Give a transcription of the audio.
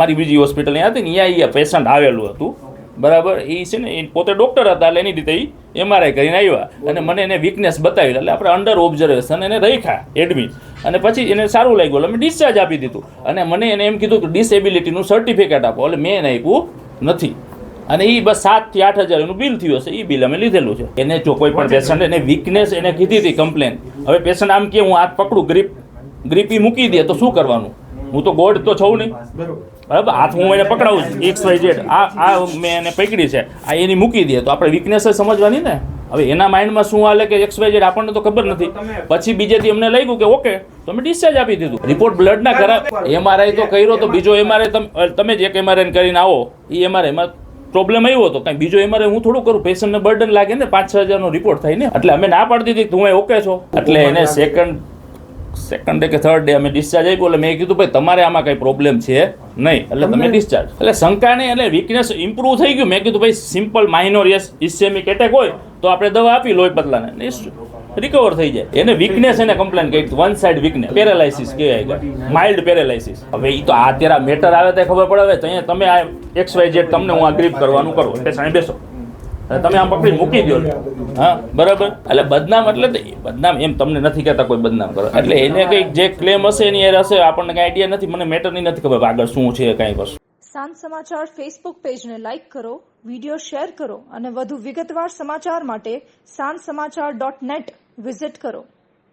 મારી બીજી હોસ્પિટલ અહીંયા હતી ને અહીંયા એ પેશન્ટ આવેલું હતું બરાબર. એ છે ને એ પોતે ડૉક્ટર હતા એટલે એની રીતે એ MRI કરીને આવ્યા અને મને એને વીકનેસ બતાવી એટલે આપણે અંડર ઓબ્ઝર્વેશન એને રાખ્યા એડમિટ અને પછી એને સારું લાગ્યું એટલે મેં ડિસ્ચાર્જ આપી દીધું અને મને એને એમ કીધું કે ડિસેબિલિટીનું સર્ટિફિકેટ આપો એટલે મેં એને આપ્યું નથી અને એ બસ 7 થી 8 હજારનું બિલ થયું હશે. એ બિલ અમે લીધેલું છે. એને જો કોઈ પણ પેશન્ટ એને વીકનેસ એને કીધી હતી કમ્પ્લેન, હવે પેશન્ટ આમ કે હું હાથ પકડું ગ્રીપ મૂકી દે તો શું કરવાનું? હું તો ગોડ તો છું નહીં બરાબર. હાથ હું એને પકડાવું છું XYZ આ મેં એને પકડી છે આ એની મૂકી દે તો આપણે વીકનેસ જ સમજવાની ને. હવે એના માઇન્ડમાં શું હાલે કે XYZ આપણને તો ખબર નથી. પછી બીજેથી અમને લાગ્યું કે ઓકે તો અમે ડિસ્ચાર્જ આપી દીધું. રિપોર્ટ બ્લડના કરાવ MRI તો કર્યો તો બીજો MRI તમે જ એક MRI કરીને આવો એ MRIમાં પ્રોબ્લેમ આવ્યો હતો કાંઈ બીજો MRI હું થોડું કરું? પેશન્ટને બર્ડન લાગે ને 5-6 હજારનો રિપોર્ટ થાય ને એટલે અમે ના પાડી દીધી તું ઓકે છો એટલે એને સેકન્ડ ડે કે થર્ડ ડે અમે ડિસ્ચાર્જ આપ્યો એટલે મેં કીધું ભાઈ તમારે આમાં કંઈ પ્રોબ્લેમ છે નહીં એટલે તમે ડિસ્ચાર્જ એટલે શંકા નહીં એટલે વીકનેસ ઇમ્પ્રૂવ થઈ ગયું. મેં કીધું ભાઈ સિમ્પલ માઇનોર ઇસ્કેમિક એટેક હોય તો આપણે દવા આપી લોહી પતલાને રિકવર થઈ જાય. એને વીકનેસ એને કમ્પ્લેન કરી વન સાઇડ વીકનેસ પેરેલાઇસિસ કહેવાય માઇલ્ડ પેરેલાઇસિસ. હવે એ તો આ તેરા મેટર આવે તો ખબર પડે. હવે તમે આ XYZ તમને હું આ ગ્રીપ કરવાનું કરો એટલે સાંઈ બેસો તમે આમ પકડી મૂકી દો હા બરાબર. એટલે બદનામ એટલે બદનામ એમ તમને નથી કહેતા કોઈ બદનામ કરો એટલે એને કંઈક જે ક્લેમ હશે એની એ હશે આપણને કંઈ આઈડિયા નથી. મને મેટરની નથી ખબર આગળ શું છે કાંઈ વસ્તુ. સાંજ સમાચાર ફેસબુક પેજને લાઇક કરો, વિડીયો શેર કરો અને વધુ વિગતવાર સમાચાર માટે sanssamachar.net વિઝિટ કરો.